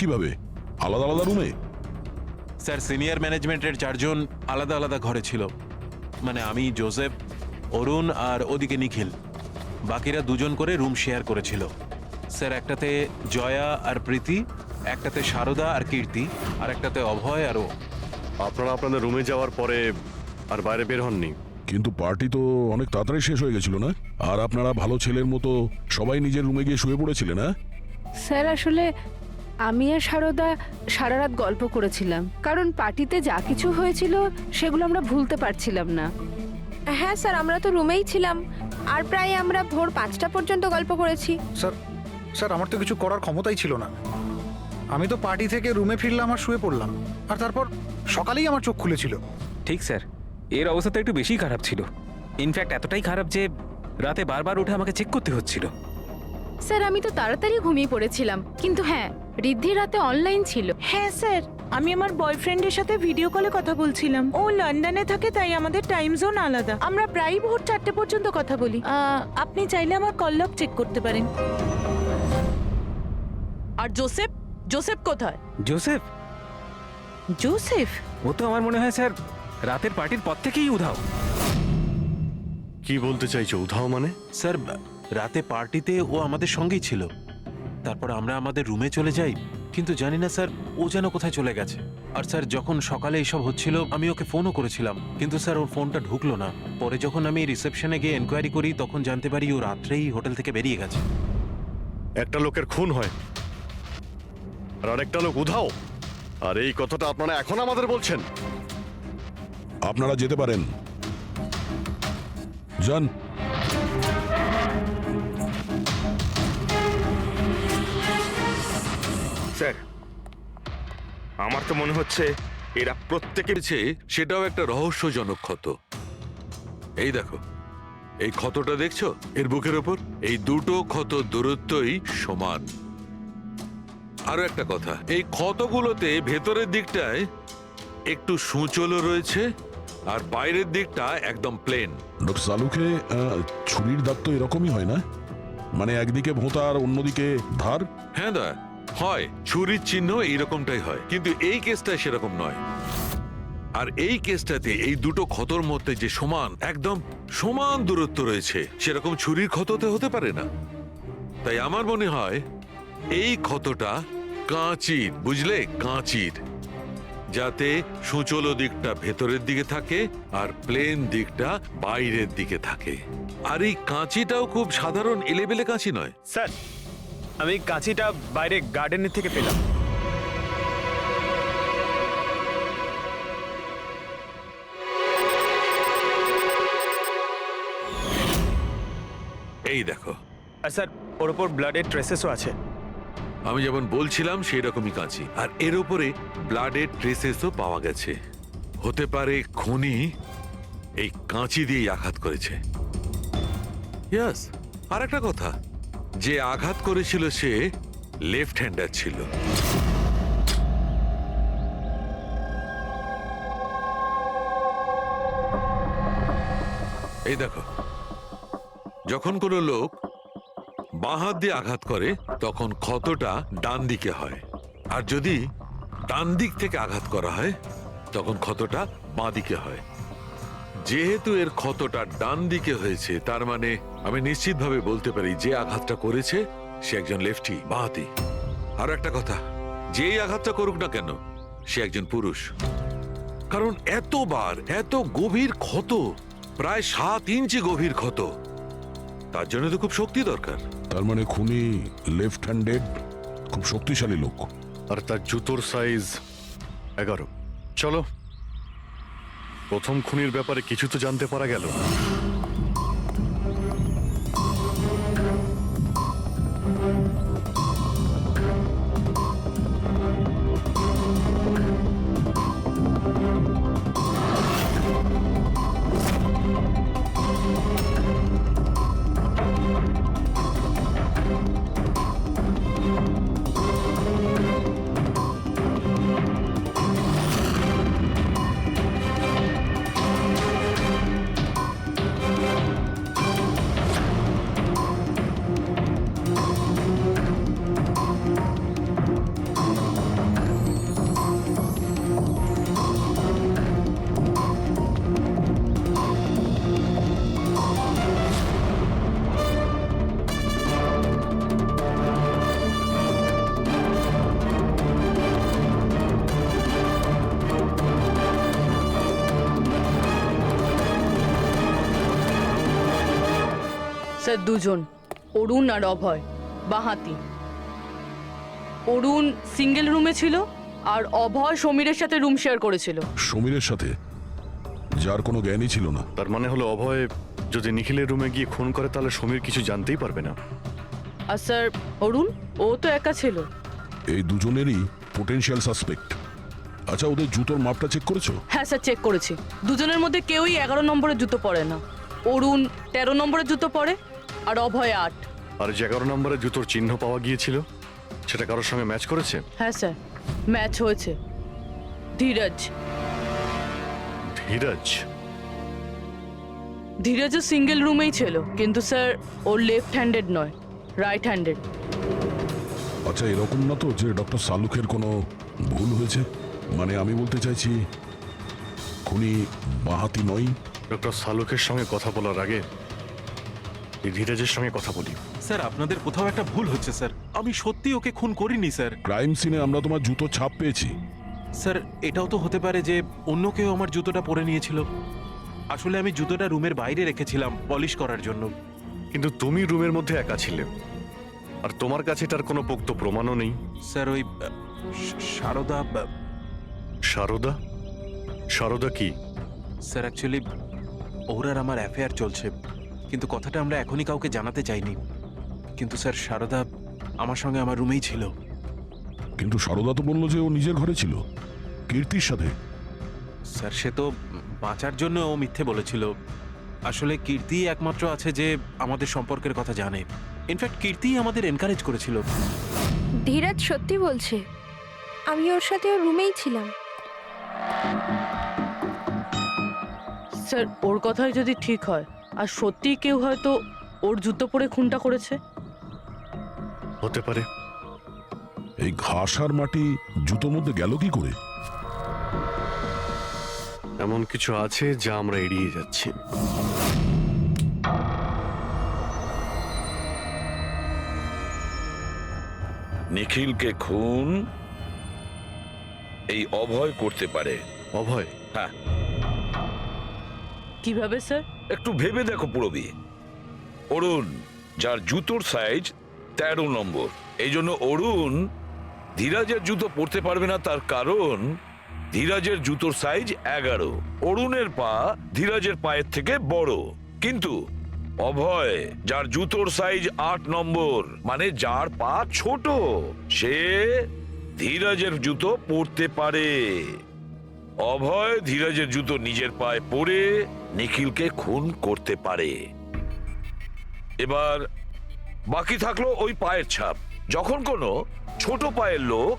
কিভাবে? আলাদা আলাদা রুমে? স্যার, সিনিয়র ম্যানেজমেন্টের 4 জন আলাদা আলাদা ঘরে ছিল। মানে আমি, জোসেফ, অরুণ আর ওদিকে নিখিল। বাকিরা 2 জন করে রুম শেয়ার করেছিল। স্যার, একটাতে জয়া আর প্রীতি, একটাতে সারদা আর কীর্তি, আর একটাতে অভয় আর ও। আপনারা আপনাদের রুমে যাওয়ার পরে আর বাইরে বের হননি? কিন্তু পার্টি তো অনেক তাড়াতাড়ি শেষ হয়ে গেছিল না? আর আপনারা ভালো ছেলের মতো সবাই নিজের রুমে গিয়ে শুয়ে পড়েছিলেন, না? স্যার, আসলে আমি আর সারদা সারা রাত গল্প করেছিলাম, কারণ পার্টিতে যা কিছু হয়েছিল সেগুলো আমরা ভুলতে পারছিলাম না। হ্যাঁ স্যার, আমরা তো রুমেই ছিলাম আর প্রায় আমরা ভোর 5টা পর্যন্ত গল্প করেছি। স্যার আমার তো কিছু করার ক্ষমতাই ছিল না। আমি তো পার্টি থেকে রুমে ফিরলাম আর শুয়ে পড়লাম, আর তারপর সকালেই আমার চোখ খুলেছিল। ঠিক স্যার, এর অবস্থা তো একটু বেশি খারাপ ছিল। ইনফ্যাক্ট এতটাই খারাপ যে রাতে বারবার উঠে আমাকে চেক করতে হচ্ছিল। স্যার, আমি তো তাড়াতাড়ি ঘুমিয়ে পড়েছিলাম, কিন্তু হ্যাঁ, রিদ্ধি রাতে অনলাইন ছিল। হ্যাঁ স্যার, আমি আমার বয়ফ্রেন্ডের সাথে ভিডিও কলে কথা বলছিলাম। ও লন্ডনে থাকে, তাই আমাদের টাইম জোন আলাদা। আমরা প্রায়ই ভোর 4টে পর্যন্ত কথা বলি। আপনি চাইলে আমার কল লগ চেক করতে পারেন। আর জোসেফ? জোসেফ কোথায়? জোসেফ? জোসেফ? ও তো আমার মনে হয় স্যার রাতের পার্টির পর থেকেই উধাও। কি বলতে চাইছো উধাও মানে? স্যার, রাতে পার্টিতে ও আমাদের সঙ্গেই ছিল। তারপর আমরা আমাদের রুমে চলে যাই, কিন্তু জানি না স্যার ও যেন কোথায় চলে গেছে। আর স্যার, যখন সকালে এসব হচ্ছিল আমি ওকে ফোনও করেছিলাম, কিন্তু স্যার ওর ফোনটা ঢুকলো না। পরে যখন আমি রিসেপশনে গিয়ে এনকোয়ারি করি তখন জানতে পারি ও রাত্রেই হোটেল থেকে বেরিয়ে গেছে। একটা লোকের খুন হয় আর আরেকটা লোক উধাও, আর এই কথাটা আপনারা এখন আমাদের বলছেন? আপনারা যেতে পারেন, যান। স্যার, আমার তো মনে হচ্ছে এরা প্রত্যেকে সেটাও একটা রহস্যজনক ক্ষত। এই দেখো, এই ক্ষতটা দেখছো এর বুকের ওপর? এই দুটো ক্ষত দূরত্বই সমান। আরো একটা কথা, এই ক্ষতগুলোতে ভেতরের দিকটায় একটু সূচলও রয়েছে আর বাইরের দিকটা একদম প্লেন। ডক্টর সালুকে ছুরির দাগ তো এরকমই হয় না? মানে একদিকে ভোঁতা আর অন্যদিকে ধার? হ্যাঁ দা, হয়, ছুরির চিহ্ন এইরকমটাই হয়, কিন্তু এই কেসটা সেরকম নয়। আর এই কেসটাতে এই দুটো ক্ষতর মধ্যে যে সমান, একদম সমান দূরত্ব রয়েছে, সেরকম ছুরির ক্ষততে হতে পারে না। তাই আমার মনে হয় এই ক্ষতটা কাঁচির, বুঝলে, কাঁচির, যাতে সূচলো দিকটা ভেতরের দিকে থাকে আর প্লেন দিকটা বাইরের দিকে থাকে। আর এই কাঁচিটাও খুব সাধারণ এলেবেলে কাঁচি নয়। স্যার, আমি কাঁচিটা বাইরে গার্ডেনের থেকে পেলাম। এই দেখো। আর স্যার, ওর ওপর ব্লাডের ট্রেসেসও আছে। আমি যেমন বলছিলাম সেই রকমই কাঁচি, আর এর উপরে ব্লাডের ট্রেসেসও পাওয়া গেছে। হতে পারে খুনি এই কাঁচি দিয়েই আঘাত করেছে। ইয়েস, আর একটা কথা, যে আঘাত করেছিল সে লেফট হ্যান্ডার ছিল। এই দেখো, যখন কোনো লোক বাঁ হাত দিয়ে আঘাত করে তখন ক্ষতটা ডান দিকে হয়, আর যদি ডান দিক থেকে আঘাত করা হয় তখন ক্ষতটা বাঁ দিকে হয়। যেহেতু এর ক্ষতটা ডান দিকে হয়েছে, তার মানে আমি নিশ্চিতভাবে বলতে পারি যে আঘাতটা করেছে সে একজন লেফটি, বাঁহাতি। আর একটা কথা, যেই আঘাতটা করুক না কেন সে একজন পুরুষ, কারণ এতবার, এত গভীর ক্ষত, প্রায় 7 ইঞ্চি গভীর ক্ষত, তার জন্য তো খুব শক্তি দরকার। তার মানে খুনি লেফট হ্যান্ডেড, খুব শক্তিশালী লোক। আর তার জুতোর সাইজ 11। চলো, প্রথম খুনির ব্যাপারে কিছু তো জানতে পারা গেল। স্যার দুজন, অরুণ আর অভয়, বাঁহাতি। অরুণ সিঙ্গেল রুমে ছিল আর অভয় সমীরের সাথে রুম শেয়ার করেছিল। সমীরের সাথে, যার কোনো জ্ঞানই ছিল না। তার মানে হলো অভয় যদি নিখিলের রুমে গিয়ে খুন করে তাহলে সমীর কিছু জানতেই পারবে না। আর স্যার অরুণ, ও তো একা ছিল। এই দুজনেরই পোটেনশিয়াল সাসপেক্ট। আচ্ছা, ওদের জুতোর মাপটা চেক করেছো? হ্যাঁ স্যার, চেক করেছি। দুজনের মধ্যে কেউই 11 নম্বরের জুতো পরে না। অরুণ 13 নম্বরের জুতো পরে আর অভয় 8। আর যে 11 নম্বরের জুতোর চিহ্ন পাওয়া গিয়েছিল সেটা কারোর সঙ্গে ম্যাচ করেছে? হ্যাঁ স্যার, ম্যাচ হয়েছে। ধীরজ। ধীরজ? ধীরজও সিঙ্গেল রুমেই ছিল, কিন্তু স্যার ওর লেফট হ্যান্ডেড নয়, রাইট হ্যান্ডেড। আচ্ছা, এরকম না তো যে ডক্টর সালুকের কোনো ভুল হয়েছে? মানে আমি বলতে চাইছি, খুনি বাঁহাতি নয়। ডক্টর সালুকের সঙ্গে কথা বলার আগে এই ধীরজের সঙ্গে কথা বলি। স্যার আপনাদের কোথাও একটা ভুল হচ্ছে স্যার। আমি সত্যি ওকে খুন করিনি স্যার। ক্রাইম সিনে আমরা তোমার জুতো ছাপ পেয়েছি। স্যার এটাও তো হতে পারে যে অন্য কেউ আমার জুতোটা পরে নিয়েছিল। আসলে আমি জুতোটা রুমের বাইরে রেখেছিলাম পলিশ করার জন্য। কিন্তু তুমি রুমের মধ্যে একা ছিলে, আর তোমার কাছে তার কোনো পোক্ত প্রমাণও নেই। স্যার ওই সারদা। সারদা? সারদা কি? স্যার অ্যাকচুয়ালি ওর আর আমার অ্যাফেয়ার চলছে, কিন্তু কথাটা আমরা এখনই কাউকে জানাতে চাইনি। কিন্তু স্যার সারদা আমার সঙ্গে আমার রুমেই ছিল। কিন্তু সারদা তো বললো যে ও নিজের ঘরে ছিল কীর্তির সাথে। স্যার সে তো বাঁচার জন্য ও মিথ্যে বলেছিল। আসলে কীর্তি একমাত্র আছে যে আমাদের সম্পর্কের কথা জানে। ইনফ্যাক্ট কীর্তি আমাদের এনকারেজ করেছিল। ধীরাজ সত্যি বলছে, আমি ওর সাথে ওর রুমেই ছিলাম। স্যার ওর কথাই যদি ঠিক হয় আর সত্যিই কেউ হয়তো ওর জুতো পরে খুনটা করেছে। হতে পারে। এই ঘাস আর মাটি জুতোর মধ্যে গেল কি করে? এমন কিছু আছে যা আমরা এড়িয়ে যাচ্ছি। নিখিলকে খুন এই অভয় করতে পারে। অভয়? হ্যাঁ। কিভাবে স্যার? একটু ভেবে দেখো পুরবি। অরুণ, যার জুতোর সাইজ 13 নম্বর, এই জন্য অরুণ ধীরাজের জুতো পরতে পারবে না। তার কারণ ধীরাজের জুতোর সাইজ 11। অরুণের পা ধীরাজের পায়ের থেকে বড়। কিন্তু অভয়, যার জুতোর সাইজ 8 নম্বর, মানে যার পা ছোট, সে ধীরাজের জুতো পরতে পারে। অভয় ধীরাজের জুতো নিজের পায়ে পরে নিখিলকে খুন করতে পারে। এবার বাকি থাকলো ওই পায়ের ছাপ। যখন কোনো ছোট পায়ের লোক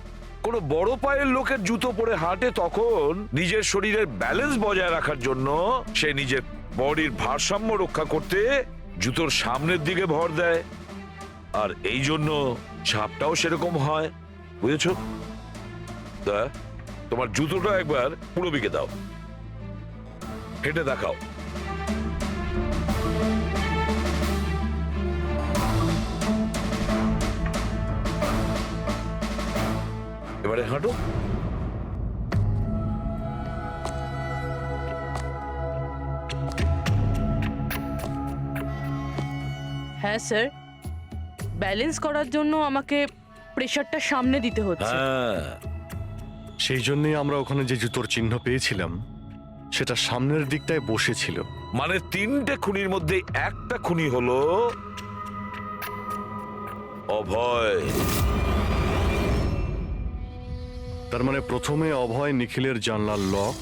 কোনো বড় পায়ের লোকের জুতো পরে হাঁটে, তখন নিজের শরীরের ব্যালেন্স বজায় রাখার জন্য সে নিজের বডির ভারসাম্য রক্ষা করতে জুতোর সামনের দিকে ভর দেয়। আর এই জন্য ছাপটাও সেরকম হয়। বুঝেছো? তা তোমার জুতোটা একবার পুরবিকে দাও, হেঁটে দেখাও। এবারে হাঁটো। হ্যাঁ স্যার, ব্যালেন্স করার জন্য আমাকে প্রেশারটা সামনে দিতে হচ্ছে। হ্যাঁ, সেই জন্যই আমরা ওখানে যে জুতোর চিহ্ন পেয়েছিলাম সেটা সামনের দিকটায় বসেছিল। মানে 3টে খুনির মধ্যে একটা খুনি হলো অভয়। তার মানে প্রথমে অভয় নিখিলের জানলার লক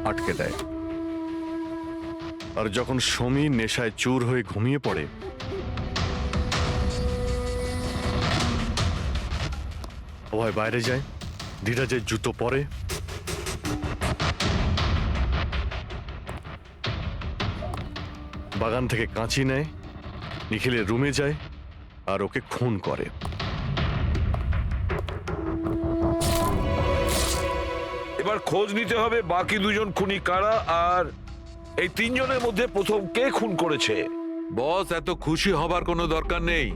আটকে দেয়, আর যখন সমীর নেশায় চুর হয়ে ঘুমিয়ে পড়ে, অভয় বাইরে যায়, ধীরাজের জুতো পরে, বাগান থেকে কাঁচি নেয়, নিখিলের রুমে যায় আর ওকে খুন করে। এবার খোঁজ নিতে হবে বাকি 2 জন খুনি কারা, আর এই 3 জনের মধ্যে প্রথম কে খুন করেছে। বস, এত খুশি হবার কোনো দরকার নেই।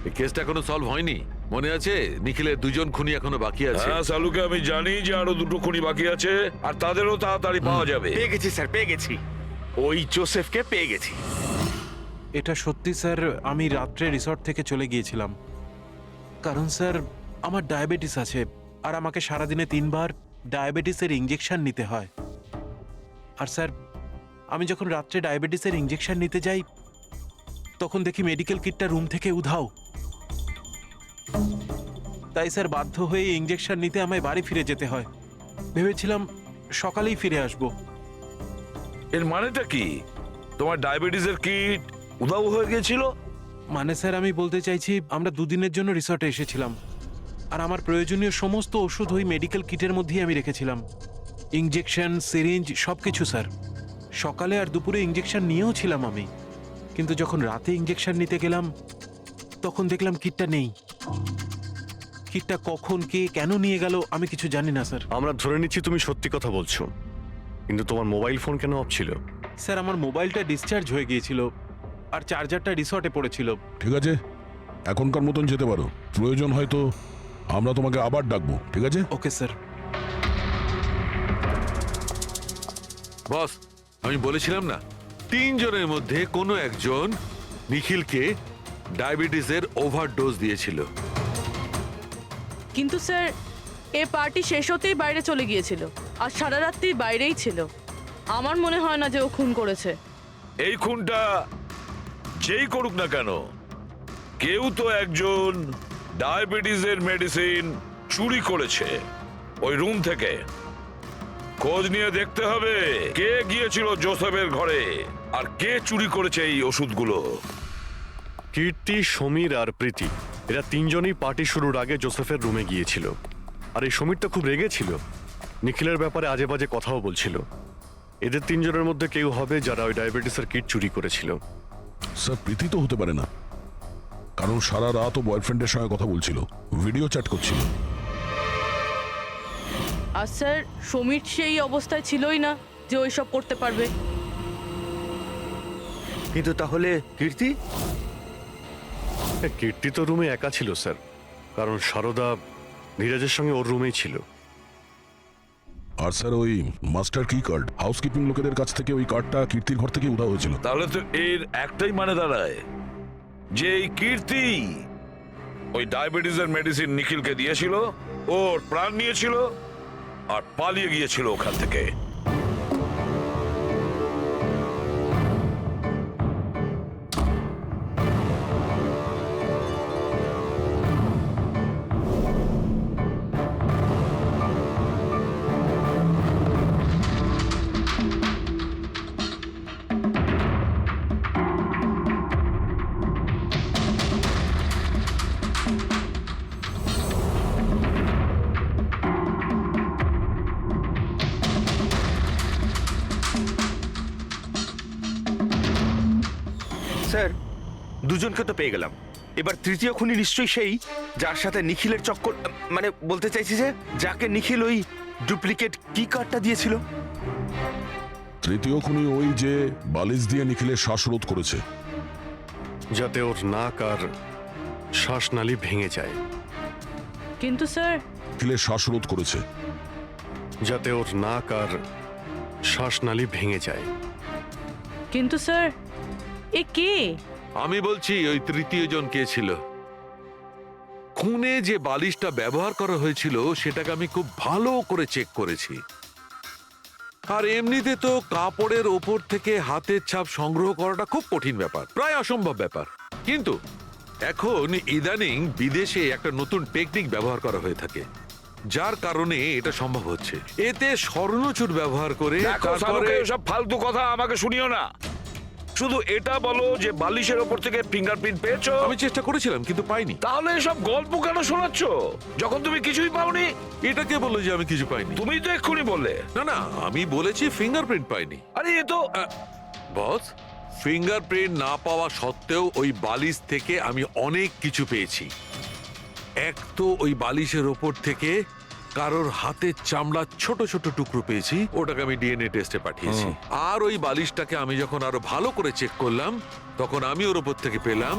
এই কেসটা এখনো সলভ হয়নি। মনে আছে নিখিলের 2 জন খুনি এখনো বাকি আছে। হ্যাঁ সালুকে, আমি জানি যে আরো 2টো খুনি বাকি আছে, আর তাদেরও তাড়াতাড়ি পাওয়া যাবে। পেয়ে গেছি স্যার, পেয়ে গেছি। ওই জোসেফকে পেয়ে গেছি। এটা সত্যি স্যার, আমি রাত্রে রিসর্ট থেকে চলে গিয়েছিলাম। কারণ স্যার আমার ডায়াবেটিস আছে, আর আমাকে সারাদিনে 3 বার ডায়াবেটিসের ইঞ্জেকশন নিতে হয়। আর স্যার আমি যখন রাত্রে ডায়াবেটিসের ইঞ্জেকশন নিতে যাই তখন দেখি মেডিকেল কিটটা রুম থেকে উধাও। তাই স্যার বাধ্য হয়ে ইঞ্জেকশন নিতে আমায় বাড়ি ফিরে যেতে হয়। ভেবেছিলাম সকালেই ফিরে আসব। এর মানেটা কি? তোমার ডায়াবেটিসের কিট উধাও হয়ে গিয়েছিল? মানে স্যার আমি বলতে চাইছি আমরা 2 দিনের জন্য রিসর্টে এসেছিলাম, আর আমার প্রয়োজনীয় সমস্ত ওষুধ ওই মেডিকেল কিটের মধ্যেই আমি রেখেছিলাম। ইঞ্জেকশন, সিরিঞ্জ সবকিছু স্যার। সকালে আর দুপুরে ইঞ্জেকশন নিয়েও ছিলাম আমি, কিন্তু যখন রাতে ইঞ্জেকশন নিতে গেলাম তখন দেখলাম কিটটা নেই। কিটটা কখন কে কেন নিয়ে গেল আমি কিছু জানি না স্যার। আমরা ধরে নিচ্ছি তুমি সত্যি কথা বলছো, কিন্তু তোমার মোবাইল ফোন কেন অফ ছিল? স্যার আমার মোবাইলটা ডিসচার্জ হয়ে গিয়েছিল, আর চার্জারটা রিসর্টে পড়েছিল। ঠিক আছে, এখনকার মতন যেতে পারো। প্রয়োজন হয়তো আমরা তোমাকে আবার ডাকবো, ঠিক আছে? Okay sir. বস, আমি বলেছিলাম না 3 জনের মধ্যে কোনো একজন নিখিলকে ডায়াবেটিসের ওভারডোজ দিয়েছিল। কিন্তু স্যার এ পার্টি শেষ হতেই বাইরে চলে গিয়েছিল, আর সারা রাত্রি বাইরেই ছিল। আমার মনে হয় না যে ও খুন করেছে। এই খুনটা যেই করুক না কেন, কেউ তো একজন ডায়াবেটিসের মেডিসিন চুরি করেছে ওই রুম থেকে। খোঁজ নিয়ে দেখতে হবে কে গিয়েছিল জোসেফের ঘরে আর কে চুরি করেছে এই ওষুধগুলো। কীর্তি, সমীর আর প্রীতি এরা 3 জনই পার্টি শুরুর আগে জোসেফের রুমে গিয়েছিল। আর এই সমীরটা খুব রেগেছিল, নিখিলের ব্যাপারে আজে বাজে কথাও বলছিল। এদের 3 জনের মধ্যে কেউ হবে যারা ওই ডায়াবেটিসের কিট চুরি করেছিল। স্যার প্রীতি তো হতে পারে না, কারণ সারা রাত ও বয়ফ্রেন্ডের সঙ্গে কথা বলছিল, ভিডিও চ্যাট করছিল। আর স্যার সমীর সেই অবস্থায় ছিলই না যে ওইসব করতে পারবে। কিন্তু তাহলে কীর্তি? কীর্তি তো রুমে একা ছিল স্যার, কারণ সারদা ধীরাজের সঙ্গে ওর রুমেই ছিল। আর স্যার ওই মাস্টার কি কার্ড হাউসকিপিং লোকেদের কাছ থেকে ওই কার্ডটা কীর্তির ঘর থেকে উধাও হয়েছিল। তাহলে তো এর একটাই মানে দাঁড়ায় যে এই কীর্তি ওই ডায়াবেটিসের মেডিসিন নিখিলকে দিয়েছিল, ওর প্রাণ নিয়েছিল আর পালিয়ে গিয়েছিল ওখান থেকে। স্যার, দুজনকে তো পেয়ে গেলাম। এবার তৃতীয় খুনি নিশ্চয়ই সেই যার সাথে নিখিলের চক্কর, মানে বলতে চাইছি যে যাকে নিখিল ওই ডুপ্লিকেট কি কার্ডটা দিয়েছিল। তৃতীয় খুনি ওই যে বালিশ দিয়ে নিখিলের শ্বাসরোধ করেছে, যাতে ওর নাক আর শ্বাসনালী ভেঙে যায়। কিন্তু স্যার নিখিলের শ্বাসরোধ করেছে যাতে ওর নাক আর শ্বাসনালী ভেঙে যায়। কিন্তু স্যার এ কে? আমি বলছি ওই তৃতীয় জন কে ছিল। খুনে যে বালিশটা ব্যবহার করা হয়েছিল সেটাকে আমি খুব ভালো করে চেক করেছি। আর এমনিতে তো কাপড়ের ওপর থেকে হাতের ছাপ সংগ্রহ করাটা খুব কঠিন ব্যাপার, প্রায় অসম্ভব ব্যাপার। কিন্তু এখন ইদানিং বিদেশে একটা নতুন টেকনিক ব্যবহার করা হয়ে থাকে, যার কারণে এটা সম্ভব হচ্ছে। এতে স্বর্ণচুর ব্যবহার করে তারপরে সব ফালতু কথা আমাকে শুনিও না। শুধু এটা বলো যে বালিশের ওপর থেকে ফিঙ্গারপ্রিন্ট পেয়েছো। আমি চেষ্টা করেছিলাম কিন্তু পাইনি। তাহলে এসব গল্প কেন শোনাচ্ছ যখন তুমি কিছুই পাওনি? এটা কে বললো যে আমি কিছু পাইনি? তুমি তো এক্ষুনি বললে। না না, আমি বলেছি ফিঙ্গারপ্রিন্ট পাইনি। আরে এ তো বস, ফিঙ্গারপ্রিন্ট না পাওয়া সত্ত্বেও ওই বালিশ থেকে আমি অনেক কিছু পেয়েছি। এক তো ওই বালিশের ওপর থেকে কারোর হাতের চামড়ার ছোট ছোট টুকরো পেয়েছি, ওটাকে আমি ডিএনএ টেস্টে পাঠিয়েছি। আর ওই বালিশটাকে আমি যখন আরো ভালো করে চেক করলাম তখন আমি ওর ওপর থেকে পেলাম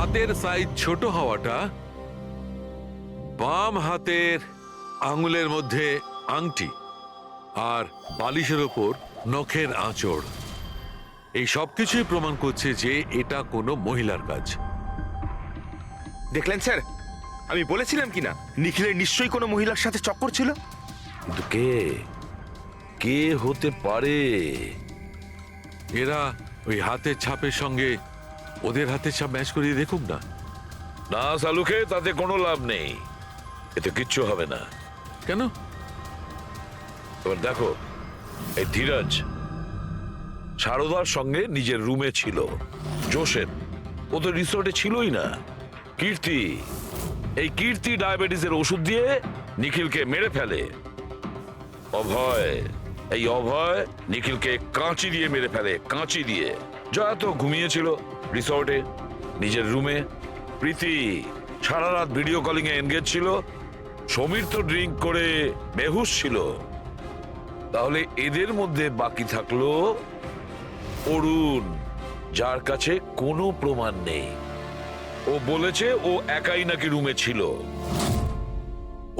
হাতের সাইজ ছোট হওয়াটা, বাম হাতের আঙুলের মধ্যে আংটি আর বালিশের ওপর নখের আঁচড়, এই সবকিছুই প্রমাণ করছে যে এটা কোনো মহিলার কাজ। দেখলেন স্যার, আমি বলেছিলাম কি না নিখিলের নিশ্চয়ই কোনো মহিলার সাথে চক্কর ছিল। কিন্তু কে কে হতে পারে? এরা ওই হাতের ছাপের সঙ্গে ওদের হাতের ছাপ ম্যাচ করিয়ে দেখুক না। না সালুকে, তাতে কোনো লাভ নেই, এতে কিচ্ছু হবে না। কেন? এবার দেখো, এই ধীরজ সারদার সঙ্গে নিজের রুমে ছিল, জোসেফ ও তো রিসোর্টে ছিলই না, কীর্তি, এই কীর্তি ডায়াবেটিসের ওষুধ দিয়ে নিখিলকে মেরে ফেলে, অভয়, এই অভয় নিখিলকে কাঁচি দিয়ে মেরে ফেলে, কাঁচি দিয়ে। জয়া তো ঘুমিয়েছিল রিসর্টে নিজের রুমে, প্রীতি সারা রাত ভিডিও কলিং এ এনগেজ ছিল, সমীর তো ড্রিঙ্ক করে বেহুশ ছিল। তাহলে এদের মধ্যে বাকি থাকলো অরুণ, যার কাছে কোনো প্রমাণ নেই। ও বলেছে ও একাই নাকি রুমে ছিল।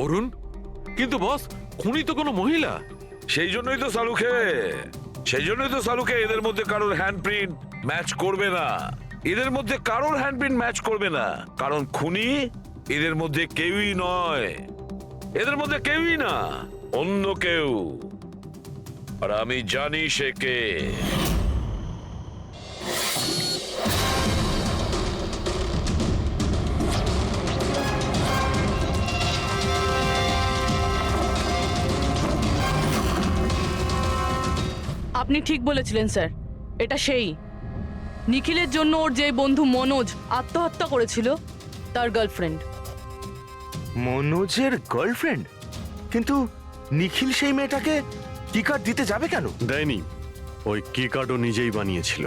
অরুণ? কিন্তু বস, খুনি তো কোনো মহিলা। সেই জন্যই তো সালুকে এদের মধ্যে কারোর হ্যান্ডপ্রিন্ট ম্যাচ করবে না, এদের মধ্যে কারোর হ্যান্ডপ্রিন্ট ম্যাচ করবে না, কারণ খুনি এদের মধ্যে কেউই নয়, এদের মধ্যে কেউই না, অন্য কেউ। আর আমি জানি সে কে। আপনি ঠিক বলেছিলেন স্যার, এটা সেই নিখিলের জন্য ওর যে বন্ধু মনোজ আত্মহত্যা করেছিল তার গার্লফ্রেন্ড। মনোজের গার্লফ্রেন্ড? কিন্তু নিখিল সেই মেয়েটাকে কি কার্ড দিতে যাবে কেন? দেয়নি, ওই কি কার্ডও নিজেই বানিয়েছিল।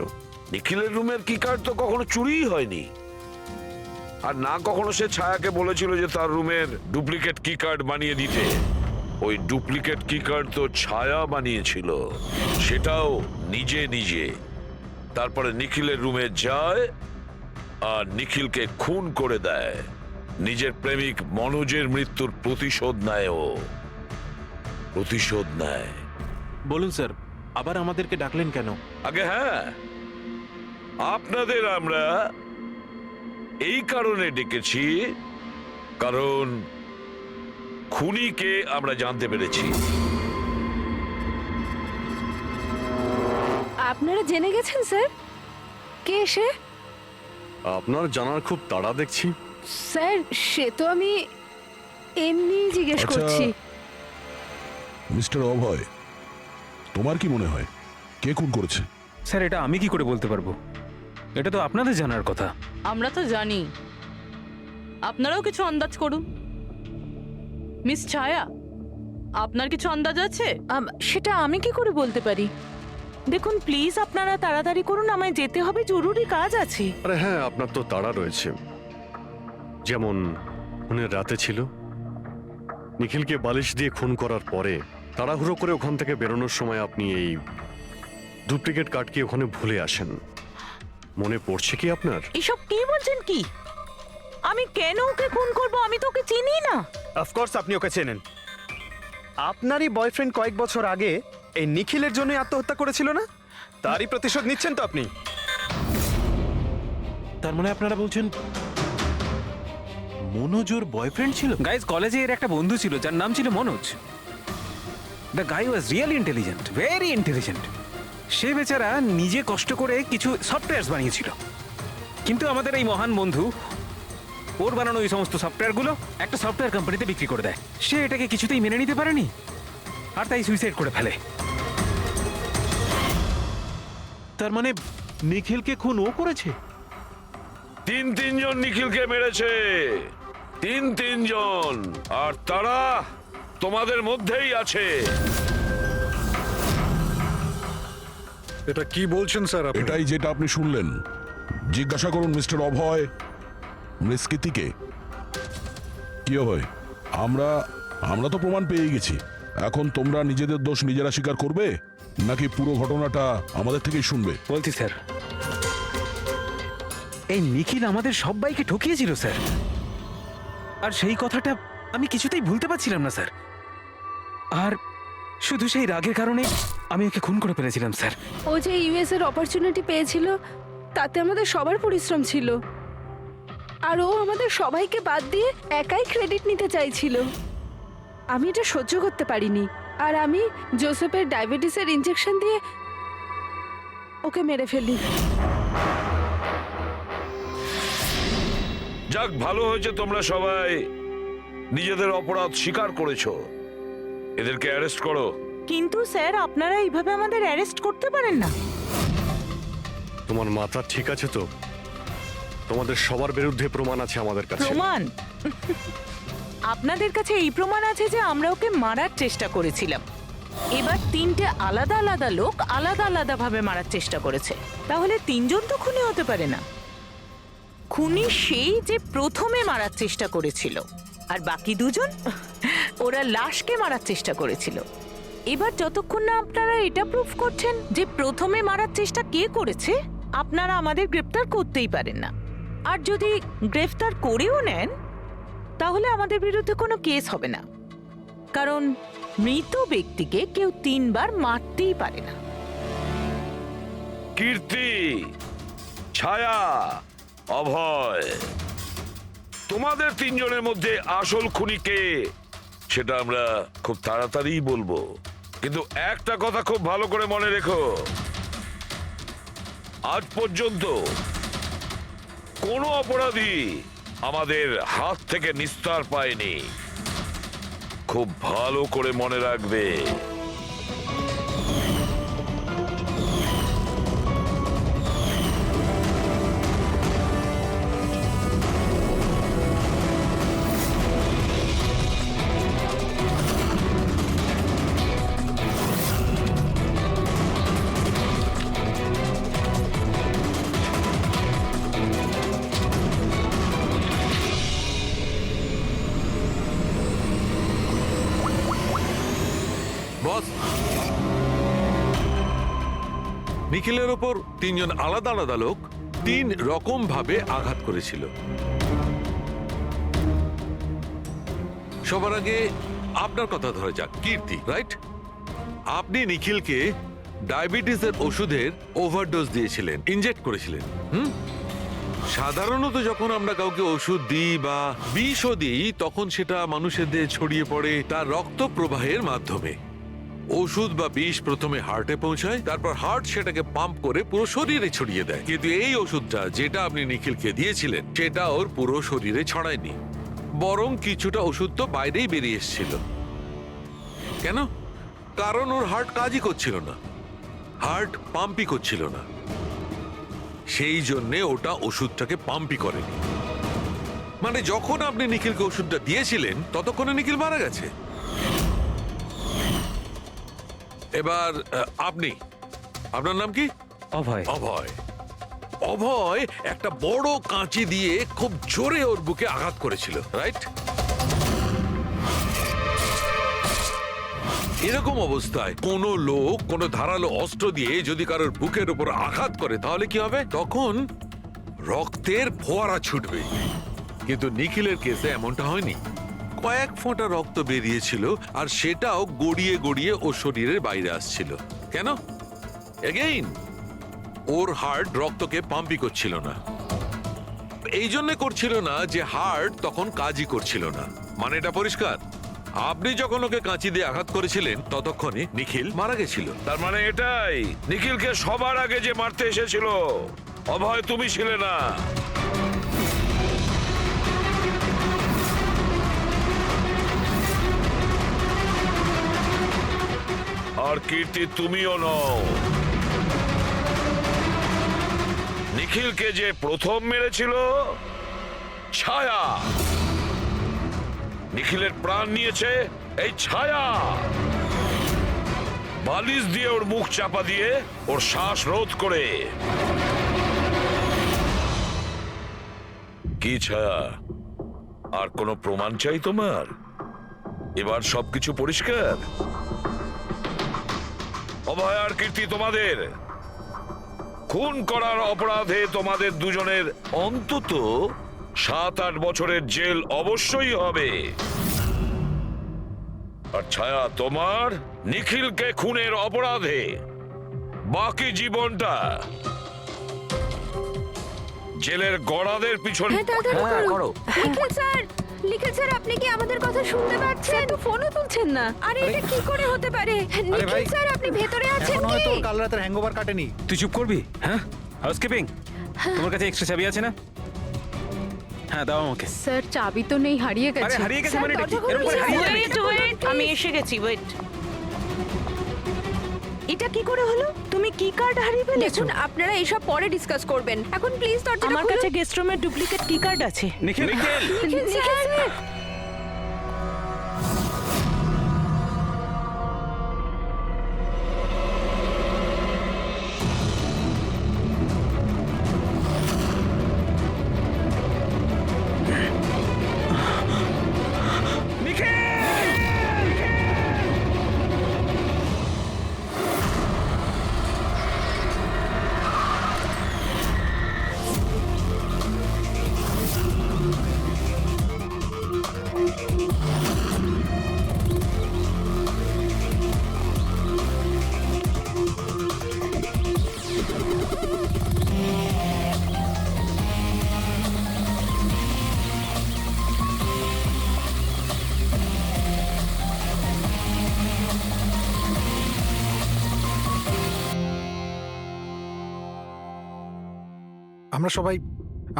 নিখিলের রুমের কি কার্ড তো কখনো চুরিই হয়নি, আর না কখনো সে ছায়াকে বলেছিল যে তার রুমের ডুপ্লিকেট কি কার্ড বানিয়ে দিতে। ওই ডুপ্লিকেট কি কার্ড তো ছায়া বানিয়েছিল, সেটাও নিজে নিজে। তারপরে নিখিলের রুমে যায় আর নিখিলকে খুন করে দেয়। নিজের প্রেমিক মনোজের মৃত্যুর প্রতিশোধ নেয়, ও প্রতিশোধ নেয়। বলুন স্যার, আবার আমাদেরকে ডাকলেন কেন? আগে হ্যাঁ, আপনাদের আমরা এই কারণে ডেকেছি, কারণ খুনিকে আমরা জানতে পেরেছি। আপনারা জেনে গেছেন স্যার কে সে? আপনার জানার খুব তাড়া দেখছি। স্যার সে তো আমি এমনি জিজ্ঞেস আচ্ছা। করছি। মিস্টার অভয়, তোমার কি মনে হয় কে খুন করেছে? স্যার এটা আমি কি করে বলতে পারবো? এটা তো আপনাদের জানার কথা। আমরা তো জানি, আপনারাও কিছু আন্দাজ করুন। মিস ছায়া, আপনার কিছু আন্দাজ আছে? সেটা আমি কি করে বলতে পারি? দেখুন প্লিজ আপনারা তাড়াতাড়ি করুন, আমায় যেতে হবে, জরুরি কাজ আছে। আরে হ্যাঁ, আপনার তো তাড়া রয়েছে। যেমন খুনের রাতে ছিল, নিখিলকে বালিশ দিয়ে খুন করার পরে তাড়াহুড়ো করে ওখান থেকে বেরোনোর সময় আপনি এই ডুপ্লিকেট কার্ডকে ওখানে ভুলে আসেন। মনে পড়ছে কি আপনার? এসব কি বলছেন কি? আমি কেন ওকে খুন করব? আমি তো ওকে চিনি না। অফকোর্স আপনি ওকে চেনেন। আপনারই বয়ফ্রেন্ড কয়েক বছর আগে এই নিখিলের জন্য আত্মহত্যা করেছিল না? তারই প্রতিশোধ নিচ্ছেন তো আপনি? তার মানে আপনারা বলছেন মনোজ ওর বয়ফ্রেন্ড ছিল? গাইজ, কলেজে এর একটা বন্ধু ছিল যার নাম ছিল Manoj. The guy was really intelligent, very intelligent. সে বেচারা নিজে কষ্ট করে কিছু সফটওয়্যার বানিয়েছিল, কিন্তু আমাদের এই মহান বন্ধু ওর বানানো ওই সমস্ত সফটওয়্যারগুলো একটা সফটওয়্যার কোম্পানিতে বিক্রি করে দেয়। সে এটাকে কিছুতেই মেনে নিতে পারেনি আর তাই সুইসাইড করে ফেলে। তার মানে নিখিলকে খুন ও করেছে? তিনজন নিখিলকে মেরেছে, তিনজন, আর তারা তোমাদের মধ্যেই আছে। এটা কি বলছেন স্যার আপনি? এটাই যেটা আপনি শুনলেন। জিজ্ঞাসা করুন মিস্টার অভয় মৃস্কিতিকে। কি অভয়, আমরা তো প্রমাণ পেয়ে গেছি। এখন তোমরা নিজেদের দোষ নিজেরা স্বীকার করবে নাকি পুরো ঘটনাটা আমাদের থেকেই শুনবে? বলছি স্যার, এই নিখিল আমাদের সবাইকে ঠকিয়েছিল স্যার, আর সেই কথাটা আমি কিছুতেই ভুলতে পারছিলাম না স্যার। আর শুধু সেই রাগের কারণে আমি ওকে খুন করে ফেলেছিলাম স্যার। ও যে ইউএস এর অপরচুনিটি পেয়েছিল তাতে আমাদের সবার পরিশ্রম ছিল, আর ও আমাদের সবাইকে বাদ দিয়ে একাই ক্রেডিট নিতে চাইছিল। আমি এটা সহ্য করতে পারিনি, আর আমি জোসেফের ডায়াবেটিসের ইনজেকশন দিয়ে ওকে মেরে ফেলি। যাক, ভালো হয়েছে তোমরা সবাই নিজেদের অপরাধ স্বীকার করেছো। এদেরকে অ্যারেস্ট করো। কিন্তু স্যার আপনারা এইভাবে আমাদের অ্যারেস্ট করতে পারেন না। তোমার মাথা ঠিক আছে তো? তোমাদের সবার বিরুদ্ধে প্রমাণ আছে আমাদের কাছে। প্রমাণ? আপনাদের কাছে এই প্রমাণ আছে যে আমরা ওকে মারার চেষ্টা করেছিলাম। এবার তিনটে আলাদা আলাদা লোক আলাদা আলাদা ভাবে মারার চেষ্টা করেছে, তাহলে তিনজন তো খুনি হতে পারে না। খুনি সেই যে প্রথমে মারার চেষ্টা করেছিল, আর বাকি দুজন ওরা লাশকে মারার চেষ্টা করেছিল। এবার যতক্ষণ না আপনারা এটা প্রুফ করছেন যে প্রথমে মারার চেষ্টা কে করেছে, আপনারা আমাদের গ্রেফতার করতেই পারেন না। আর যদি গ্রেফতার করেও নেন তাহলে আমাদের বিরুদ্ধে কোনো কেস হবে না, কারণ মৃত ব্যক্তিকে কেউ 3 বার মারতেই পারে না। কীর্তি, ছায়া, অভয়, তোমাদের তিনজনের মধ্যে আসল খুনি কে সেটা আমরা খুব তাড়াতাড়ি বলবো। কিন্তু একটা কথা খুব ভালো করে মনে রেখো, আজ পর্যন্ত কোনো অপরাধী আমাদের হাত থেকে নিস্তার পায়নি। খুব ভালো করে মনে রাখবে। বস, নিখিলের ওপর তিনজন আলাদা আলাদা লোক 3 রকম ভাবে আঘাত করেছিল। সবার আগে আপনার কথা ধরে যাক, কীর্তি, রাইট? আপনি নিখিলকে ডায়াবেটিসের ওষুধের ওভারডোজ দিয়েছিলেন, ইনজেক্ট করেছিলেন। সাধারণত যখন আমরা কাউকে ওষুধ দিই বা বিষও দিই, তখন সেটা মানুষের দেহে ছড়িয়ে পড়ে তার রক্ত প্রবাহের মাধ্যমে। ওষুধ বা বিষ প্রথমে হার্টে পৌঁছায়, তারপর হার্ট সেটাকে পাম্প করে পুরো শরীরে ছড়িয়ে দেয়। কিন্তু এই ওষুধটা যেটা আপনি নিখিলকে দিয়েছিলেন সেটা ওর পুরো শরীরে ছড়ায়নি, বরং কিছুটা ওষুধ তো বাইরেই বেরিয়ে এসেছিল। কেন? কারণ ওর হার্ট কাজই করছিল না, হার্ট পাম্পই করছিল না, সেই জন্যে ওটা ওষুধটাকে পাম্পই করেনি। মানে যখন আপনি নিখিলকে ওষুধটা দিয়েছিলেন ততক্ষণে নিখিল মারা গেছে। এবার আপনি, আপনার নাম কি? অভয়। অভয়। অভয় একটা বড় কাঁচি দিয়ে খুব জোরে ওর বুকে আঘাত করেছিল, রাইট? এরকম অবস্থায় কোনো লোক কোনো ধারালো অস্ত্র দিয়ে যদি কারোর বুকের উপর আঘাত করে তাহলে কি হবে? তখন রক্তের ফোয়ারা ছুটবে। কিন্তু নিখিলের কেসে এমনটা হয়নি। কয়েক ফোঁটা রক্ত বেরিয়েছিল, আর সেটাও গড়িয়ে গড়িয়ে ওর শরীরের বাইরে আসছিল। কেন? এগেইন ওর হার্ট রক্তকে পাম্পই করছিল না। এই জন্য করছিল না যে হার্ট তখন কাজই করছিল না। মানে এটা পরিষ্কার, আপনি যখন ওকে কাঁচি দিয়ে আঘাত করেছিলেন ততক্ষণে নিখিল মারা গেছিল। তার মানে এটাই, নিখিলকে সবার আগে যে মারতে এসেছিল অভয় তুমি ছিলে না। আর কীর্তি তুমিও নও। নিখিলকে যে প্রথম মেরেছিল ছায়া। নিখিলের প্রাণ নিয়েছে এই ছায়া। বালিশ দিয়ে ওর মুখ চাপা দিয়ে ওর শ্বাস রোধ করে। কি ছায়া, আর কোনো প্রমাণ চাই তোমার? এবার সবকিছু পরিষ্কার। অভয় আর কীর্তি, তোমাদের খুন করার অপরাধে তোমাদের দুজনের অন্তত 7-8 বছরের জেল অবশ্যই হবে। আর ছায়া, তোমার নিখিলকে খুনের অপরাধে বাকি জীবনটা জেলের গড়াদের পিছন। হ্যাঁ, তাড়াতাড়ি করো। নিখিল স্যার, আপনি কি আমাদের কথা শুনতে পাচ্ছেন? তো ফোনও তুলছেন না। আরে এটা কি করে হতে পারে? নিখিল স্যার, আপনি ভেতরে আছেন এখনো কি? হয়তো কাল রাতের হ্যাংওভার কাটেনি। তুই চুপ করবি? হ্যাঁ, হাউসকিপিং, তোমার কাছে এক্সট্রা চাবি আছে না? হ্যাঁ, দাও আমাকে। স্যার, চাবি তো নেই, হারিয়ে আরে গেছে। হারিয়ে গেছে স্যার, মানে এটা কি? দরজা খুলুন, এরকম করে স্যার। হারিয়ে যাবে? ওয়েট, আমি এসে গেছি, ওয়েট। এটা কি করে হলো? তুমি কি কার্ড হারিয়ে ফেলেছো? দেখুন, আপনারা এইসব পরে ডিসকাস করবেন। এখন প্লিজ দরজাটা আমার খুলুন। কাছে গেস্ট রুমের ডুপ্লিকেট কি কার্ড আছে। নিখিল, নিখিল স্যার।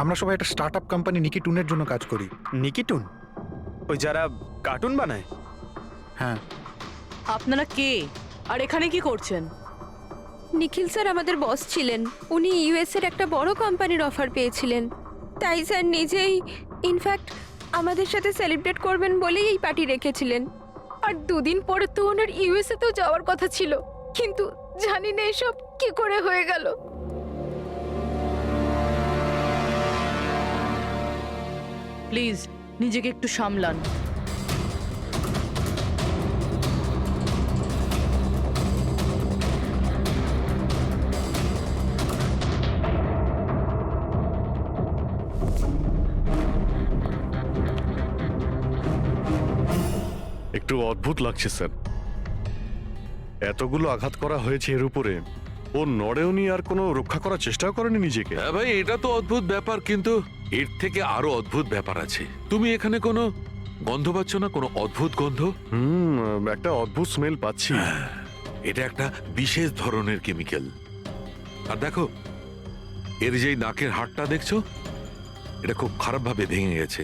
আমরা সবাই একটা স্টার্টআপ কোম্পানি নিকি টুনের জন্য কাজ করি। নিকিটুন, ওই যারা কার্টুন বানায়? হ্যাঁ। আপনারা কে আর এখানে কি করছেন? নিখিল স্যার আমাদের বস ছিলেন। উনি ইউএস এর একটা বড় কোম্পানির অফার পেয়েছিলেন। তাই স্যার নিজেই ইনফ্যাক্ট আমাদের সাথে সেলিব্রেট করবেন বলেই এই পার্টি রেখেছিলেন। আর 2 দিন পরে তো ওনার ইউএসএ তেও যাওয়ার কথা ছিল, কিন্তু জানি না এসব কি করে হয়ে গেল। প্লিজ নিজেকে একটু সামলান। একটু অদ্ভুত লাগছে স্যার, এতগুলো আঘাত করা হয়েছে এর উপরে, ও নড়েওনি আর কোনো রক্ষা করার চেষ্টাও করেনি নিজেকে। হ্যাঁ ভাই, এটা তো অদ্ভুত ব্যাপার, কিন্তু এর থেকে আরো অদ্ভুত ব্যাপার আছে। তুমি এখানে কোনো গন্ধ পাচ্ছ না? কোনো অদ্ভুত গন্ধ? একটা অদ্ভুত স্মেল পাচ্ছি। এটা একটা বিশেষ ধরনের কেমিক্যাল। আর দেখো, এর যেই নাকের হাড়টা দেখছো, এটা খুব খারাপ ভাবে ভেঙে গেছে।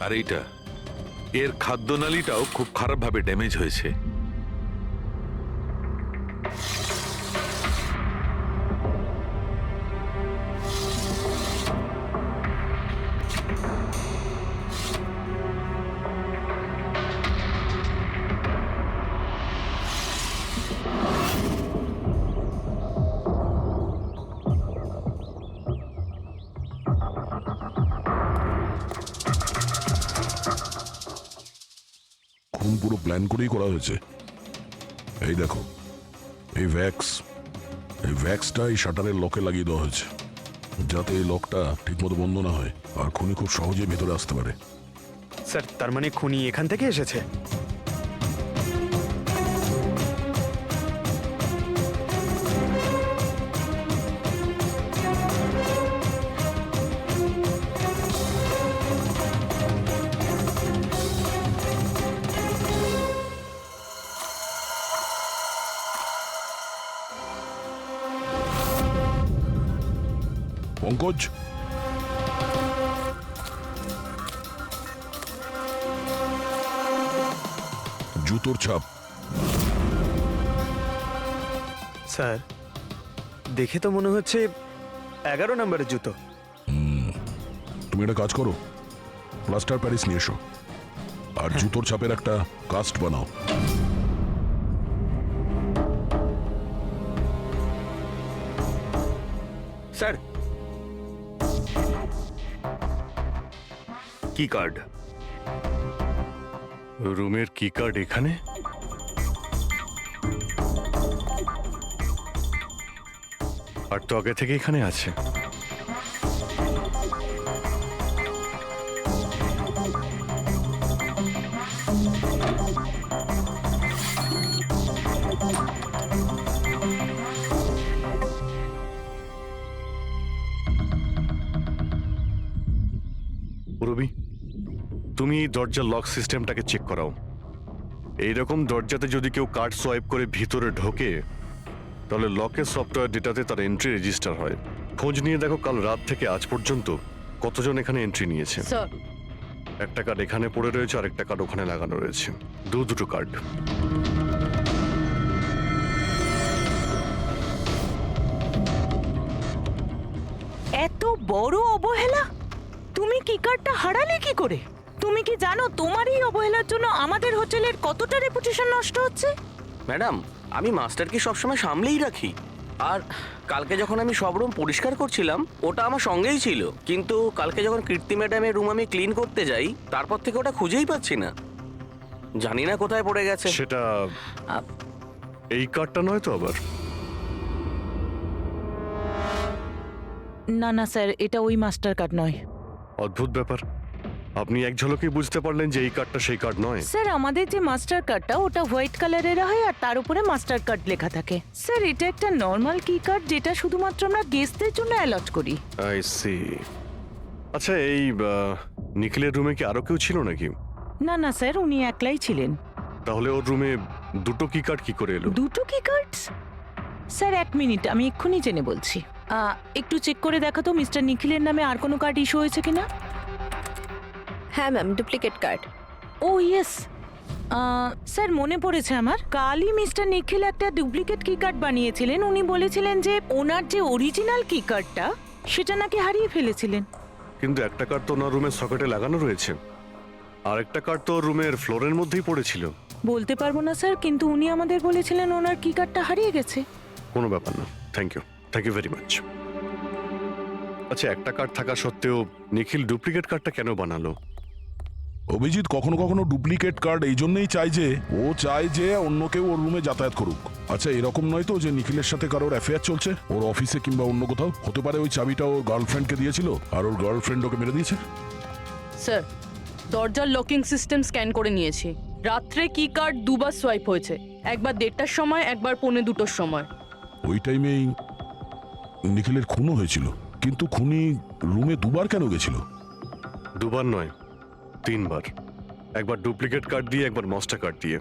আর এইটা, এর খাদ্যনালীটাও খুব খারাপ ভাবে ড্যামেজ হয়েছে। খুন পুরো প্ল্যান করেই করা হয়েছে। এই দেখো, এই ভ্যাক্সটা এই শাটারের লকে লাগিয়ে দেওয়া হয়েছে, যাতে এই লকটা ঠিকমতো বন্ধ না হয় আর খুনি খুব সহজেই ভেতরে আসতে পারে। স্যার, তার মানে খুনি এখান থেকে এসেছে? পঙ্কজ, জুতোর ছাপ। স্যার, দেখে তো মনে হচ্ছে 11 নম্বরের জুতো। তুমি একটা কাজ করো, প্লাস্টার প্যারিস নিয়ে এসো আর জুতোর ছাপের একটা কাস্ট বানাও। স্যার, কি কার্ড? রুমের কি কার্ড এখানে? আর তো আগে থেকে এখানে আছে। রবি, তুমি এই দরজার লক সিস্টেমটাকে চেক করাও। এইরকম দরজাতে যদি কেউ কার্ড সোয়াইপ করে ভিতরে ঢোকে তাহলে লকের সফটওয়্যার ডেটাতে তার এন্ট্রি রেজিস্টার হয়। খোঁজ নিয়ে দেখো কাল রাত থেকে আজ পর্যন্ত কতজন এখানে এন্ট্রি নিয়েছে। স্যার একটা কার্ড এখানে পড়ে রয়েছে আর একটা কার্ড ওখানে লাগানো রয়েছে, দুটো কার্ড। এত বড় অবহেলা! তুমি কি কার্ডটা হারালে কি করে? তুমি কি জানো তোমার এই অবহেলার জন্য আমাদের হোটেলের কতটা রেপুটেশন নষ্ট হচ্ছে? ম্যাডাম, আমি মাস্টারকে সবসময় সামলেই রাখি। আর কালকে যখন আমি সব রুম পরিষ্কার করছিলাম ওটা আমার সঙ্গেই ছিল, কিন্তু কালকে যখন কীর্তি ম্যাডামের রুম আমি ক্লিন করতে যাই তারপর থেকে ওটা খুঁজেই পাচ্ছি না, জানি না কোথায় পড়ে গেছে। সেটা এই কার্ডটা নয় তো আবার? না না স্যার, এটা ওই মাস্টার কার্ড নয়। অদ্ভুত ব্যাপার, আপনি এক ঝলকে বুঝতে পারলেন যে এই কার্ডটা সেই কার্ড নয়। স্যার আমাদের যে মাস্টার কার্ডটা ওটা হোয়াইট কালারের হয় আর তার উপরে মাস্টার কার্ড লেখা থাকে। স্যার এটা একটা নর্মাল কি কার্ড যেটা শুধুমাত্র আমরা গেস্টদের জন্য অ্যালট করি। I see. আচ্ছা, এই নিখিলের রুমে কি আরো কেউ ছিল নাকি? না না স্যার, উনি একলাই ছিলেন। তাহলে ওর রুমে দুটো কি কার্ড কি করে এলো? দুটো কি কার্ড? স্যার 1 মিনিট, আমি এক্ষুনি জেনে বলছি। একটু চেক করে দেখো তো মিস্টার নিখিলের নামে আর কোনো কার্ড ইস্যু হয়েছে কিনা। হ্যাঁ ম্যাম, ডুপ্লিকেট কার্ড। ও ইয়েস, স্যার মনে পড়েছে আমার, কালই মিস্টার নিখিল একটা ডুপ্লিকেট কি কার্ড বানিয়েছিলেন। উনি বলেছিলেন যে ওনার যে অরিজিনাল কি কার্ডটা সেটা নাকি হারিয়ে ফেলেছিলেন। কিন্তু একটা কার্ড তো ওনার রুমের সকেটে লাগানো রয়েছে, আর একটা কার্ড তো রুমের ফ্লোরের মধ্যেই পড়েছিল। বলতে পারবো না স্যার, কিন্তু উনি আমাদের বলেছিলেন ওনার কি কার্ডটা হারিয়ে গেছে। কোনো ব্যাপার না, থ্যাংক ইউ ভেরি মাচ। আচ্ছা, একটা কার্ড থাকা সত্ত্বেও নিখিল ডুপ্লিকেট কার্ডটা কেন বানালো? অভিজিৎ কখনো কখনো ডুপ্লিকেট কার্ড এই জন্যই চায় যে ও চায় যে অন্য কেউ ওর রুমে যাতায়াত করুক। আচ্ছা, এরকম নয় তো যে নিখিলের সাথে কারোর অ্যাফেয়ার চলছে ওর অফিসে কিংবা অন্য কোথাও? হতে পারে ওই চাবিটা ওর গার্লফ্রেন্ডকে দিয়েছিল আর ওর গার্লফ্রেন্ড ওকে মেরে দিয়েছে। স্যার দরজার লকিং সিস্টেম স্ক্যান করে নিয়েছি। রাত্রে কি কার্ড দুবার সোয়াইপ হয়েছে, একবার 1:30টার সময়, একবার 1:45টার সময়। ওই টাইমেই নিখিলের খুনও হয়েছিল, কিন্তু খুনি রুমে দুবার কেন গেছিল? দুবার নয়, 3 বার। একবার ডুপ্লিকেট কার্ড দিয়ে, একবার মাস্টার কার্ড দিয়ে,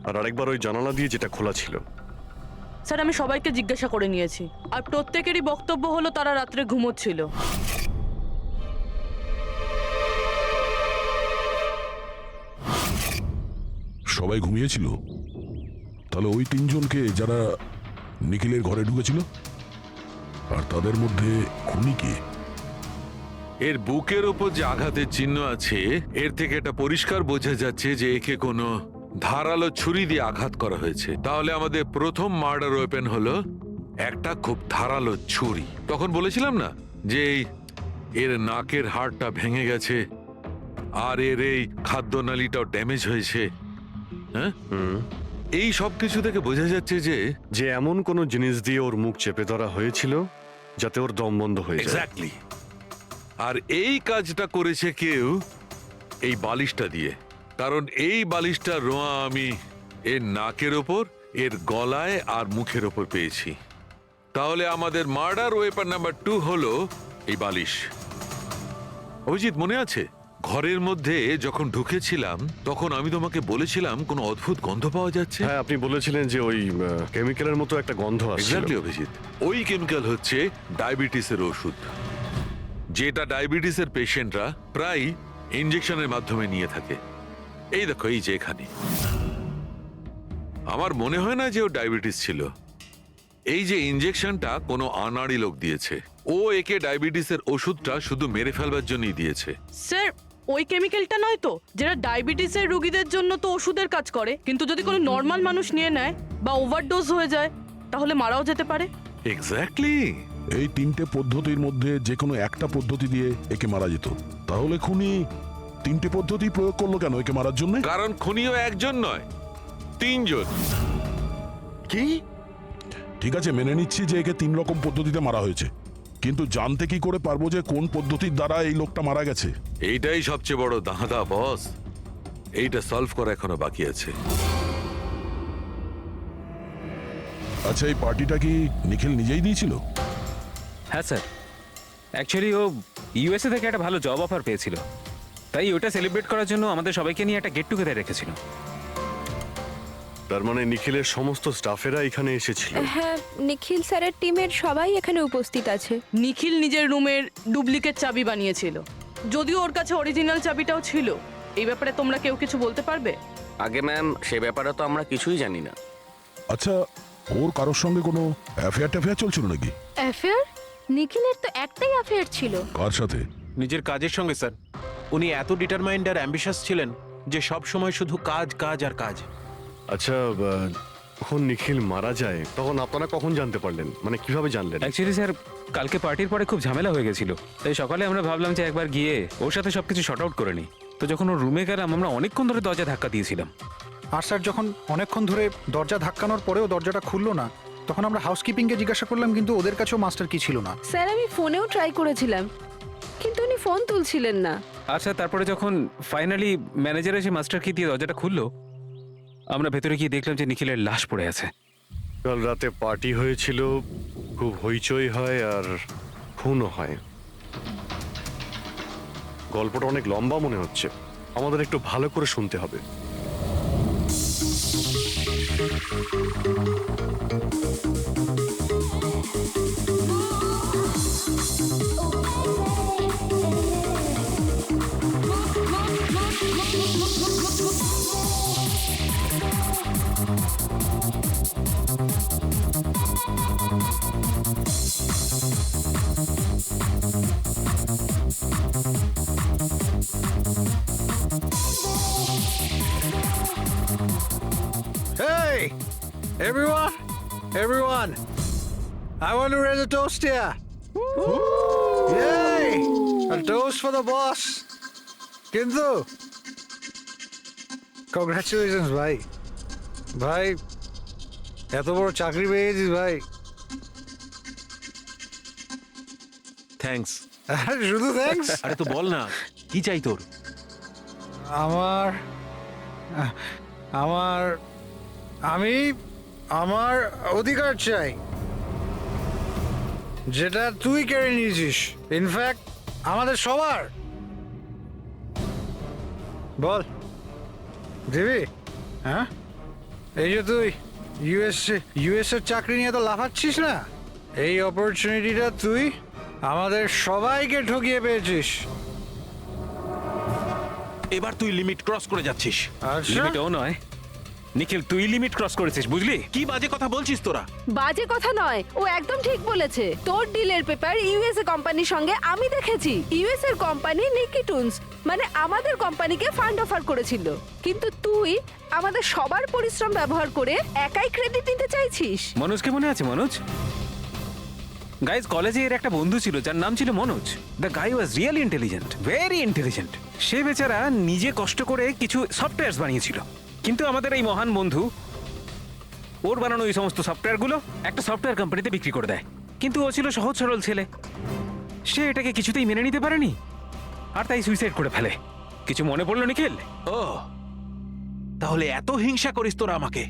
আর আরেকবার ওই জানালা দিয়ে যেটা খোলা ছিল। স্যার আমি সবাইকে জিজ্ঞাসা করে নিয়েছি, আর প্রত্যেকেরই বক্তব্য হলো তারা রাত্রে ঘুমোচ্ছিল। সবাই ঘুমিয়েছিল? তাহলে ওই 3 জনকে যারা নিখিলের ঘরে ঢুকেছিল, আর তাদের মধ্যে খুনি কে? এর বুকের ওপর যে আঘাতের চিহ্ন আছে এর থেকে এটা পরিষ্কার বোঝা যাচ্ছে যে একে কোনো ধারালো ছুরি দিয়ে আঘাত করা হয়েছে। তাহলে আমাদের প্রথম মার্ডার ওয়েপেন হলো একটা খুব ধারালো ছুরি। তখন বলেছিলাম না যে এর নাকের হাড়টা ভেঙে গেছে আর এর এই খাদ্যনালীটাও ড্যামেজ হয়েছে। হ্যাঁ, এই সব কিছু থেকে বোঝা যাচ্ছে যে এমন কোনো জিনিস দিয়ে ওর মুখ চেপে ধরা হয়েছিল যাতে ওর দম বন্ধ হয়ে যায়। এক্স্যাক্টলি। আর এই কাজটা করেছে কেউ এই বালিশটা দিয়ে, কারণ এই বালিশটার রোঁয়া আমি এর নাকের ওপর, এর গলায় আর মুখের ওপর পেয়েছি। তাহলে আমাদের মার্ডার ওয়েপন নাম্বার 2 হলো এই বালিশ। অভিজিৎ মনে আছে ঘরের মধ্যে যখন ঢুকেছিলাম তখন আমি তোমাকে বলেছিলাম কোনো অদ্ভুত গন্ধ পাওয়া যাচ্ছে? হ্যাঁ, আপনি বলেছিলেন যে ওই কেমিক্যালের মতো একটা গন্ধ আসছে। এক্স্যাক্টলি অভিজিৎ, ওই কেমিক্যাল হচ্ছে ডায়াবেটিসের ওষুধ, যেটা ডায়াবেটিসের পেশেন্টরা প্রায় ইনজেকশনের মাধ্যমে নিয়ে থাকে। এই দেখো, এই যে এখানে। আমার মনে হয় না যে ও ডায়াবেটিস ছিল। এই যে ইনজেকশনটা কোনো আনাড়ি লোক দিয়েছে, ও একে ডায়াবেটিসের ওষুধটা শুধু মেরে ফেলবার জন্যই দিয়েছে। স্যার ওই কেমিক্যালটা নয় তো, যেটা ডায়াবেটিসের রোগীদের জন্য তো ওষুধের কাজ করে, কিন্তু যদি কোনো নর্মাল মানুষ নিয়ে নেয় বা ওভারডোজ হয়ে যায় তাহলে মারাও যেতে পারে। এক্স্যাক্টলি। এই 3টে পদ্ধতির মধ্যে যে কোনো একটা পদ্ধতি দিয়ে একে মারা যেত। তাহলে খুনি 3টে পদ্ধতি প্রয়োগ করলো কেন একে মারার জন্য? কারণ খুনিও একজন নয়, 3 জন। কি? ঠিক আছে, মেনে নিচ্ছি যে একে 3 রকম পদ্ধতিতে মারা হয়েছে, কিন্তু জানতে কি করে পারবো যে কোন পদ্ধতির দ্বারা এই লোকটা মারা গেছে? এইটাই সবচেয়ে বড় দাঁদা বস, এইটা সলভ করা এখনো বাকি আছে। আচ্ছা, এই পার্টিটা কি নিখিল নিজেই দিয়েছিল? হ্যাঁ স্যার, অ্যাকচুয়ালি ও ইউএসএ থেকে একটা ভালো জব অফার পেয়েছিল, তাই ওটা সেলিব্রেট করার জন্য আমাদের সবাইকে নিয়ে একটা গেট টুগেদার রেখেছিল। তার মানে নিখিলের সমস্ত স্টাফেরা এখানে এসেছিল। হ্যাঁ, নিখিল স্যারের টিমের সবাই এখানে উপস্থিত আছে। নিখিল নিজের রুমের ডুপ্লিকেট চাবি বানিয়েছিল, যদিও ওর কাছে অরিজিনাল চাবিটাও ছিল। এই ব্যাপারে তোমরা কেউ কিছু বলতে পারবে? আগে ম্যাম, সে ব্যাপারে তো আমরা কিছুই জানি না। আচ্ছা, ওর কারোর সঙ্গে কোনো অ্যাফেয়ার চলছিল নাকি? অ্যাফেয়ার? নিখিলের তো একটাই অ্যাফেয়ার ছিল। কার সাথে? নিজের কাজের সঙ্গে স্যার। উনি এত ডিটারমাইন্ড আর অ্যাম্বিশাস ছিলেন যে সব সময় শুধু কাজ কাজ আর কাজ। আচ্ছা, যখন নিখিল মারা যায় তখন আপনারা কখন জানতে পারলেন, মানে কিভাবে জানলেন? অ্যাকচুয়ালি স্যার, কালকে পার্টির পরে খুব ঝামেলা হয়ে গেছিল, তাই সকালে আমরা ভাবলাম যে একবার গিয়ে ওর সাথে সবকিছু শর্ট আউট করে নিই। তো যখন ওর রুমে গেলাম, আমরা অনেকক্ষণ ধরে দরজা ধাক্কা দিয়েছিলাম। আর স্যার, যখন অনেকক্ষণ ধরে দরজা ধাক্কানোর পরেও দরজাটা খুললো না, তখন আমরা হাউসকিপিংকে জিজ্ঞাসা করলাম, কিন্তু ওদের কাছেও মাস্টার কি ছিল না। স্যার, আমি ফোনেও ট্রাই করেছিলাম, কিন্তু উনি ফোন তুলছিলেন না। আর স্যার, তারপরে যখন ফাইনালি ম্যানেজার এসে মাস্টার কি দিয়ে দরজাটা খুললো, আমরা ভেতরে গিয়ে দেখলাম যে নিখিলের লাশ পড়ে আছে। কাল রাতে পার্টি হয়েছিল, খুব হইচই হয় আর খুনও হয়। গল্পটা অনেক লম্বা মনে হচ্ছে, আমাদের একটু ভালো করে শুনতে হবে। Hey, everyone, I want to raise a toast here. Yay! A toast for the boss. কিন্তু কংগ্রাচুলেশনস ভাই, এত বড় চাকরি পেয়ে গেছিস ভাই। থ্যাঙ্কস। শুধু থ্যাঙ্কস? আরে তো বল না, কি চাই তোর? আমার অধিকার চাই, যেটা তুই কেড়ে নিয়েছিস, ইনফ্যাক্ট আমাদের সবার। বল দিবি? হ্যাঁ, এই যে তুই ইউএসএর চাকরি নিয়ে তো লাফাচ্ছিস না, এই অপরচুনিটিটা তুই আমাদের সবাইকে ঠকিয়ে পেয়েছিস। এবার তুই লিমিট ক্রস করে যাচ্ছিস। লিমিট ও নয় নিখিল, তুই লিমিট ক্রস করেছিস, বুঝলি? কি বাজে কথা বলছিস তোরা? বাজে কথা নয়, ও একদম ঠিক বলেছে। তোর ডিলের পেপার ইউএসএ কোম্পানির সঙ্গে আমি দেখেছি। ইউএসএ এর কোম্পানি নিকিটুন্স, মানে আমাদের কোম্পানিকে ফান্ড অফার করেছিল, কিন্তু তুই আমাদের সবার পরিশ্রম ব্যবহার করে একাই ক্রেডিট নিতে চাইছিস। মনোজকে মনে আছে? মনোজ গাইজ, কলেজে এর একটা বন্ধু ছিল যার নাম ছিল Manoj. The guy was really intelligent, very intelligent. সে বেচারা নিজে কষ্ট করে কিছু সফটওয়্যার বানিয়েছিল, কিন্তু আমাদের এই মহান বন্ধু ওর বানানো এই সমস্ত সফটওয়্যারগুলো একটা সফটওয়্যার কোম্পানিতে বিক্রি করে দেয়। কিন্তু ও ছিল সহজ সরল ছেলে, সে এটাকে কিছুতেই মেনে নিতে পারেনি আর তাই সুইসাইড করে ফেলে। কিছু মনে পড়লো নিখিল? ও, তাহলে এত হিংসা করিস তোরা আমাকে?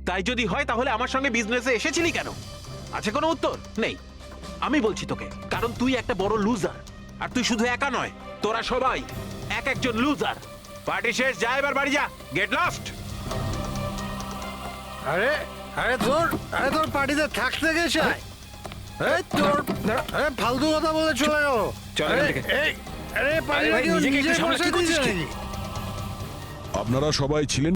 তাই যদি হয় তাহলে আমার সঙ্গে বিজনেসে এসেছিলি কেন? আছে কোনো উত্তর? নেই। আমি বলছি তোকে, কারণ তুই একটা বড় লুজার। আর তুই শুধু একা নয়, তোরা সবাই এক একজন লুজার। পার্টি শেষ, যা এবার বাড়ি যা, গেট লস্ট। আরে তোর পার্টিতে থাকতে গেছে, ফালতু কথা বলে চলে গেল। আপনারা সবাই ছিলেন